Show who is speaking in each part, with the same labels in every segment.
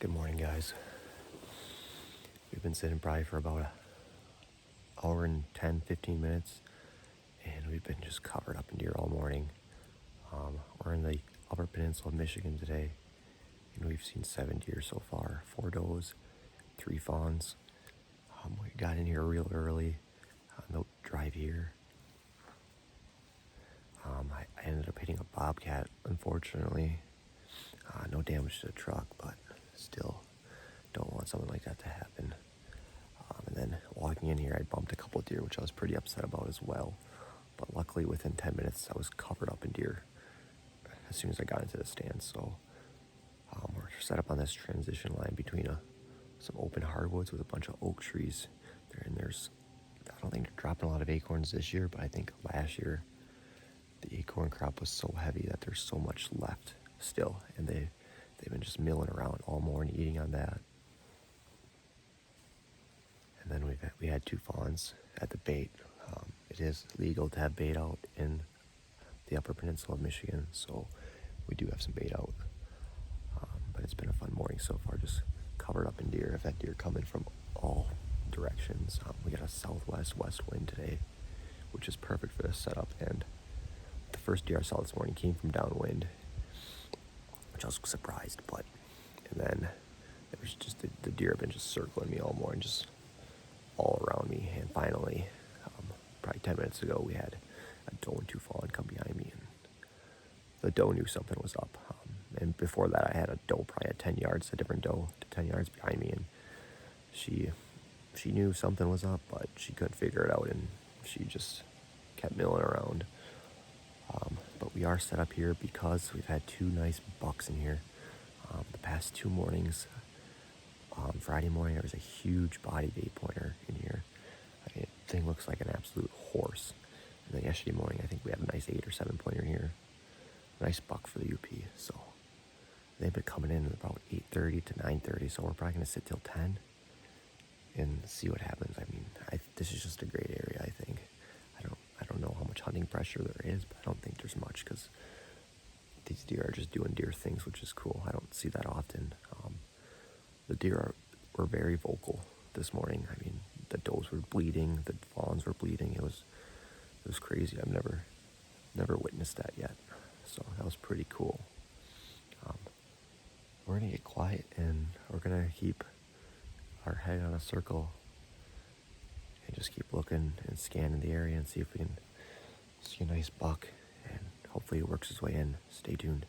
Speaker 1: Good morning, guys. We've been sitting probably for about an hour and 10, 15 minutes, and we've been just covered up in deer all morning. We're in the Upper Peninsula of Michigan today, and we've seen 7 deer so far, 4 does, 3 fawns. We got in here real early on the drive here. I ended up hitting a bobcat, unfortunately. No damage to the truck, but still don't want something like that to happen. And then walking in here, I bumped a couple of deer, which I was pretty upset about as well. But luckily, within 10 minutes, I was covered up in deer as soon as I got into the stand. So we're set up on this transition line between some open hardwoods with a bunch of oak trees. I don't think they're dropping a lot of acorns this year, but I think last year the acorn crop was so heavy that there's so much left still, and they've been just milling around all morning eating on that. And then we had 2 fawns at the bait. It is legal to have bait out in the Upper Peninsula of Michigan, so we do have some bait out. But it's been a fun morning so far, just covered up in deer. I've had deer coming from all directions. We got a southwest west wind today, which is perfect for this setup. And the first deer I saw this morning came from downwind, which I was surprised. And then it was just the deer have been just circling me all morning, just all around me. And finally, probably 10 minutes ago, we had a doe and 2 fawn come behind me, and the doe knew something was up. And before that, I had a doe probably at 10 yards, a different doe 10 yards behind me, and she knew something was up, but she couldn't figure it out, and she just kept milling around. But we are set up here because we've had 2 nice bucks in here. The past 2 mornings, Friday morning, there was a huge bodied 8-pointer in here. I mean, the thing looks like an absolute horse. And then yesterday morning, I think we had a nice 8 or 7-pointer in here. Nice buck for the UP. So they've been coming in at about 8:30 to 9:30. So we're probably going to sit till 10 and see what happens. I mean, this is just a great area, I think. I don't know how much hunting pressure there is, but I don't think there's much because these deer are just doing deer things, which is cool. I don't see that often. The deer were very vocal this morning. I mean, the does were bleeding, the fawns were bleeding. It was crazy. I've never witnessed that yet. So that was pretty cool. We're gonna get quiet and we're gonna keep our head on a circle and just keep looking and scanning the area and see if we can see a nice buck, and hopefully he works his way in. Stay tuned.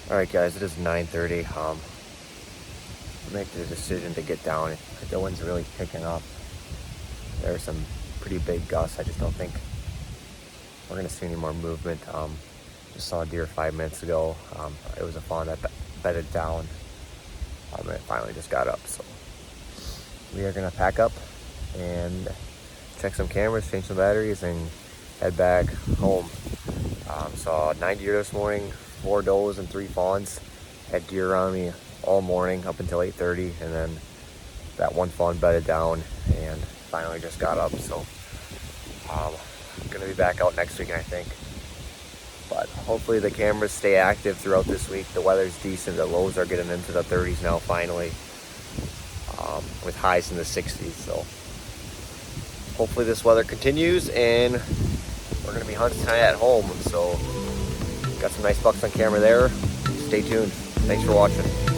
Speaker 1: Alright guys, it is 9:30. I make the decision to get down. The wind's really picking up. There are some pretty big gusts. I just don't think we're gonna see any more movement. Just saw a deer 5 minutes ago. It was a fawn that bedded down. And it finally just got up. So we are gonna pack up and check some cameras, change some batteries, and head back home. Saw 9 deer this morning, 4 does and 3 fawns. Had deer around me all morning up until 8:30, and then that one fawn bedded down and finally just got up. So I'm gonna be back out next week, I think. But hopefully the cameras stay active throughout this week. The weather's decent. The lows are getting into the 30s now finally, with highs in the 60s. So hopefully this weather continues, and we're gonna be hunting tonight at home. So got some nice bucks on camera there. Stay tuned. Thanks for watching.